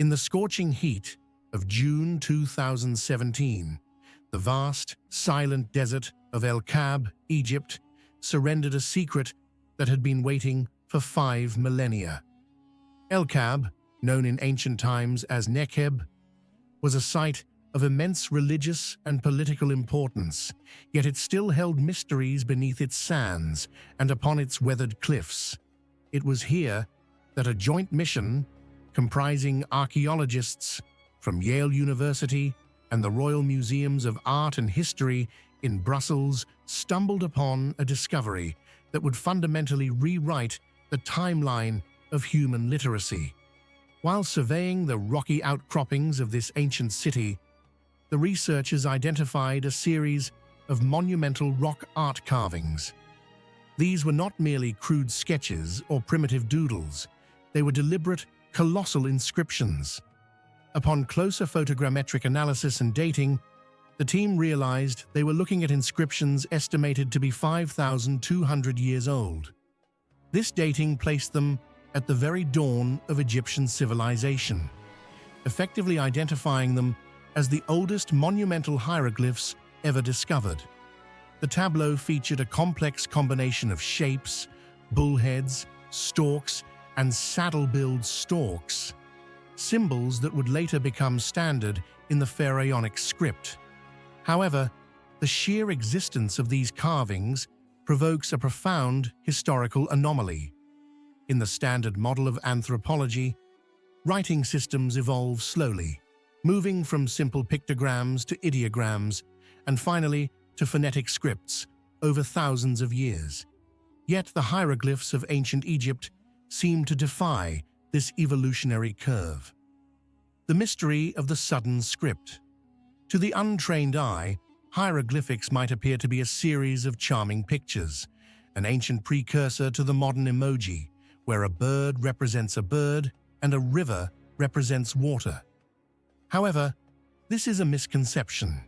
In the scorching heat of June 2017, the vast, silent desert of El Kab, Egypt, surrendered a secret that had been waiting for 5 millennia. El Kab, known in ancient times as Nekheb, was a site of immense religious and political importance, yet it still held mysteries beneath its sands and upon its weathered cliffs. It was here that a joint mission comprising archaeologists from Yale University and the Royal Museums of Art and History in Brussels stumbled upon a discovery that would fundamentally rewrite the timeline of human literacy. While surveying the rocky outcroppings of this ancient city, the researchers identified a series of monumental rock art carvings. These were not merely crude sketches or primitive doodles, they were deliberate, colossal inscriptions. Upon closer photogrammetric analysis and dating, the team realized they were looking at inscriptions estimated to be 5,200 years old. This dating placed them at the very dawn of Egyptian civilization, effectively identifying them as the oldest monumental hieroglyphs ever discovered. The tableau featured a complex combination of shapes, bullheads, storks, and saddle-billed storks, symbols that would later become standard in the pharaonic script. However, the sheer existence of these carvings provokes a profound historical anomaly. In the standard model of anthropology, writing systems evolve slowly, moving from simple pictograms to ideograms, and finally to phonetic scripts over thousands of years. Yet the hieroglyphs of ancient Egypt seem to defy this evolutionary curve. The mystery of the sudden script. To the untrained eye, hieroglyphics might appear to be a series of charming pictures, an ancient precursor to the modern emoji, where a bird represents a bird and a river represents water. However, this is a misconception.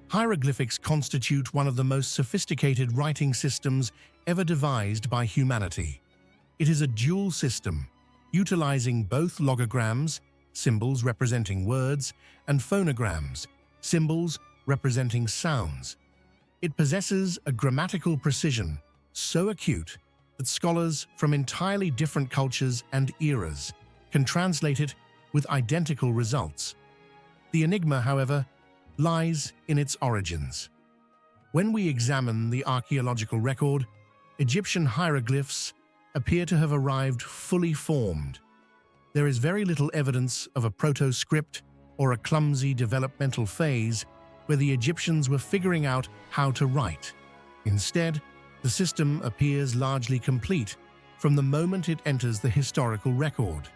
Hieroglyphics constitute one of the most sophisticated writing systems ever devised by humanity. It is a dual system, utilizing both logograms, symbols representing words, and phonograms, symbols representing sounds. It possesses a grammatical precision so acute that scholars from entirely different cultures and eras can translate it with identical results. The enigma, however, lies in its origins. When we examine the archaeological record, Egyptian hieroglyphs appear to have arrived fully formed. There is very little evidence of a proto-script or a clumsy developmental phase where the Egyptians were figuring out how to write. Instead, the system appears largely complete from the moment it enters the historical record.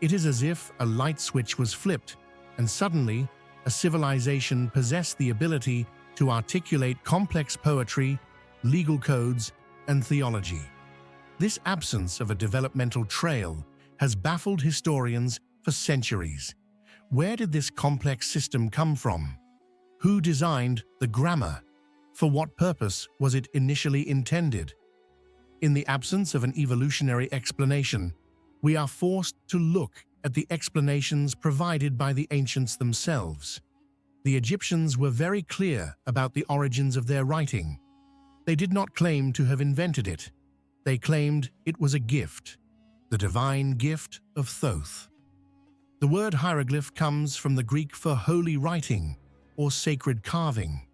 It is as if a light switch was flipped, and suddenly, a civilization possessed the ability to articulate complex poetry, legal codes, and theology. This absence of a developmental trail has baffled historians for centuries. Where did this complex system come from? Who designed the grammar? For what purpose was it initially intended? In the absence of an evolutionary explanation, we are forced to look at the explanations provided by the ancients themselves. The Egyptians were very clear about the origins of their writing. They did not claim to have invented it. They claimed it was a gift, the divine gift of Thoth. The word hieroglyph comes from the Greek for holy writing or sacred carving.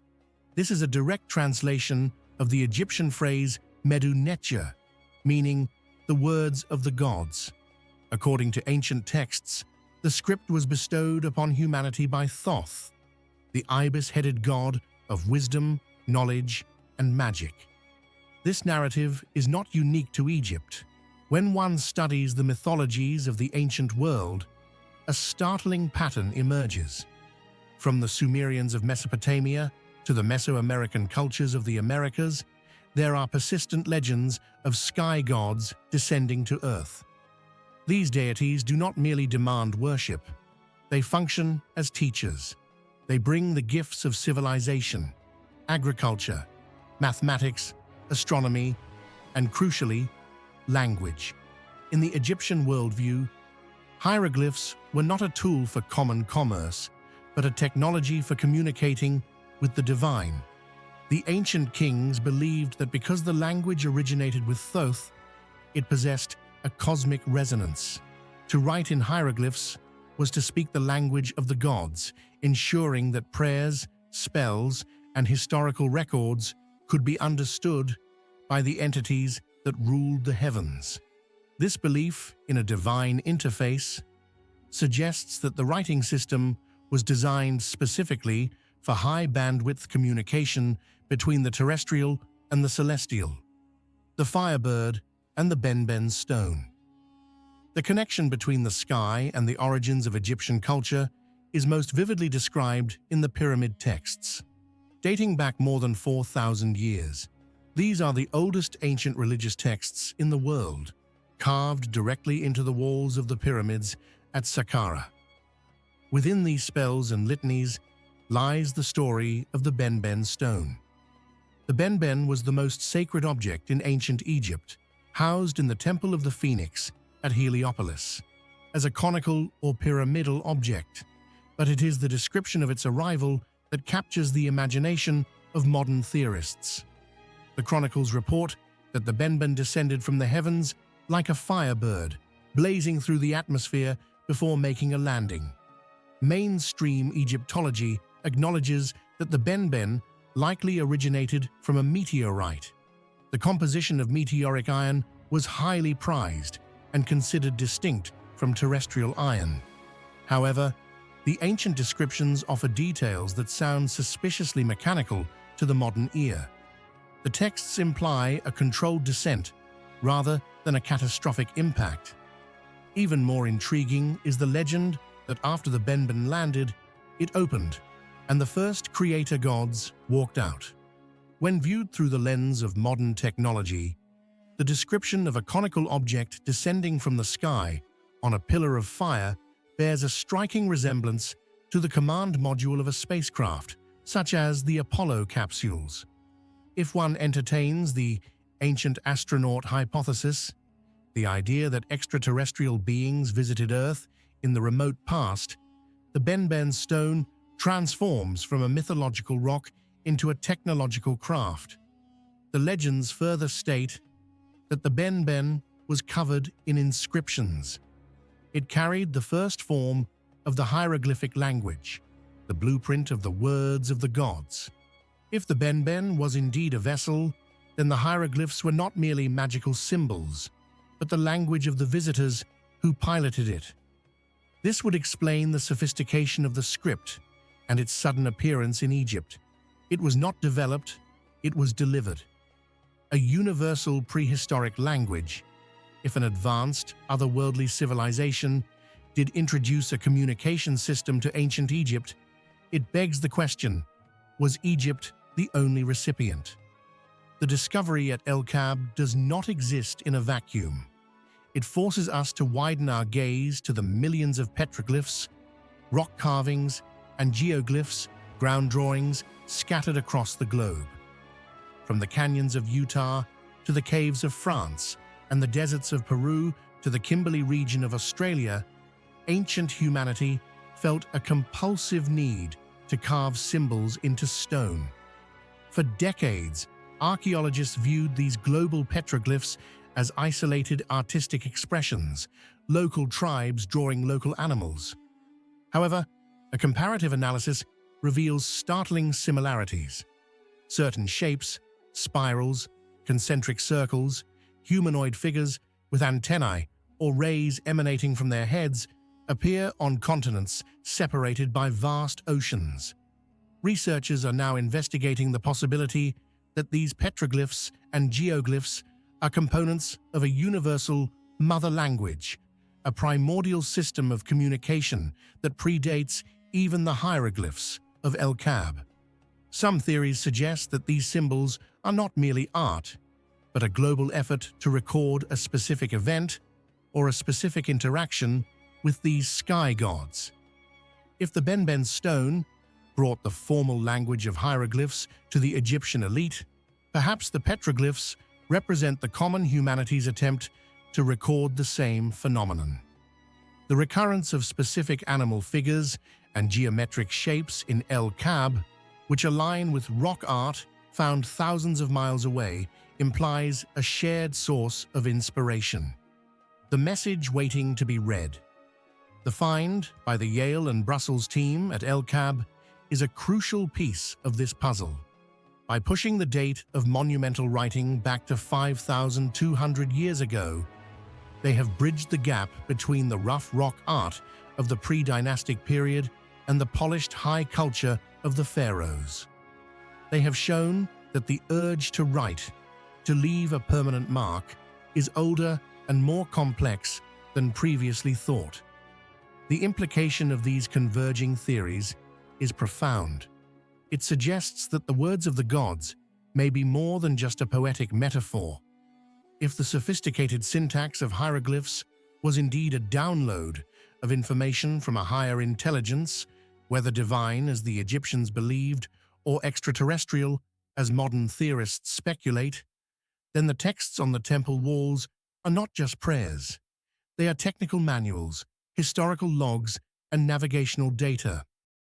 This is a direct translation of the Egyptian phrase medu necha, meaning the words of the gods. According to ancient texts, the script was bestowed upon humanity by Thoth, the ibis-headed god of wisdom, knowledge, and magic. This narrative is not unique to Egypt. When one studies the mythologies of the ancient world, a startling pattern emerges. From the Sumerians of Mesopotamia to the Mesoamerican cultures of the Americas, there are persistent legends of sky gods descending to earth. These deities do not merely demand worship. They function as teachers. They bring the gifts of civilization, agriculture, mathematics, astronomy, and crucially, language. In the Egyptian worldview, Hieroglyphs were not a tool for common commerce, but a technology for communicating with the divine. The ancient kings believed that because the language originated with Thoth, it possessed a cosmic resonance. To write in hieroglyphs was to speak the language of the gods, ensuring that prayers, spells, and historical records could be understood by the entities that ruled the heavens. This belief in a divine interface suggests that the writing system was designed specifically for high-bandwidth communication between the terrestrial and the celestial, the Firebird and the Benben Stone. The connection between the sky and the origins of Egyptian culture is most vividly described in the pyramid texts. Dating back more than 4,000 years, these are the oldest ancient religious texts in the world, carved directly into the walls of the pyramids at Saqqara. Within these spells and litanies lies the story of the Benben Stone. The Benben was the most sacred object in ancient Egypt, housed in the Temple of the Phoenix at Heliopolis, as a conical or pyramidal object, but it is the description of its arrival that captures the imagination of modern theorists. The chronicles report that the Benben descended from the heavens like a firebird, blazing through the atmosphere before making a landing. Mainstream Egyptology acknowledges that the Benben likely originated from a meteorite. The composition of meteoric iron was highly prized and considered distinct from terrestrial iron. However, the ancient descriptions offer details that sound suspiciously mechanical to the modern ear. The texts imply a controlled descent rather than a catastrophic impact. Even more intriguing is the legend that after the Benben landed, it opened, and the first creator gods walked out. When viewed through the lens of modern technology, the description of a conical object descending from the sky on a pillar of fire bears a striking resemblance to the command module of a spacecraft, such as the Apollo capsules. If one entertains the ancient astronaut hypothesis, the idea that extraterrestrial beings visited Earth in the remote past, the Benben Stone transforms from a mythological rock into a technological craft. The legends further state that the Benben was covered in inscriptions. It carried the first form of the hieroglyphic language, the blueprint of the words of the gods. If the Benben was indeed a vessel, then the hieroglyphs were not merely magical symbols, but the language of the visitors who piloted it. This would explain the sophistication of the script and its sudden appearance in Egypt. It was not developed, it was delivered. A universal prehistoric language. If an advanced, otherworldly civilization did introduce a communication system to ancient Egypt, it begs the question, was Egypt the only recipient? The discovery at El Kab does not exist in a vacuum. It forces us to widen our gaze to the millions of petroglyphs, rock carvings, and geoglyphs, ground drawings, scattered across the globe. From the canyons of Utah to the caves of France and the deserts of Peru to the Kimberley region of Australia, ancient humanity felt a compulsive need to carve symbols into stone. For decades, archaeologists viewed these global petroglyphs as isolated artistic expressions, local tribes drawing local animals. However, a comparative analysis reveals startling similarities. Certain shapes, spirals, concentric circles, humanoid figures with antennae or rays emanating from their heads appear on continents separated by vast oceans. Researchers are now investigating the possibility that these petroglyphs and geoglyphs are components of a universal mother language, a primordial system of communication that predates even the hieroglyphs of El Kab. Some theories suggest that these symbols are not merely art, but a global effort to record a specific event or a specific interaction with these sky gods. If the Benben Stone brought the formal language of hieroglyphs to the Egyptian elite, perhaps the petroglyphs represent the common humanity's attempt to record the same phenomenon. The recurrence of specific animal figures and geometric shapes in El Kab, which align with rock art found thousands of miles away, implies a shared source of inspiration. The message waiting to be read. The find by the Yale and Brussels team at El Kab is a crucial piece of this puzzle. By pushing the date of monumental writing back to 5,200 years ago, they have bridged the gap between the rough rock art of the pre-dynastic period and the polished high culture of the pharaohs. They have shown that the urge to write, to leave a permanent mark, is older and more complex than previously thought. The implication of these converging theories is profound. It suggests that the words of the gods may be more than just a poetic metaphor. If the sophisticated syntax of hieroglyphs was indeed a download of information from a higher intelligence, whether divine as the Egyptians believed or extraterrestrial as modern theorists speculate, then the texts on the temple walls are not just prayers. They are technical manuals, historical logs, and navigational data.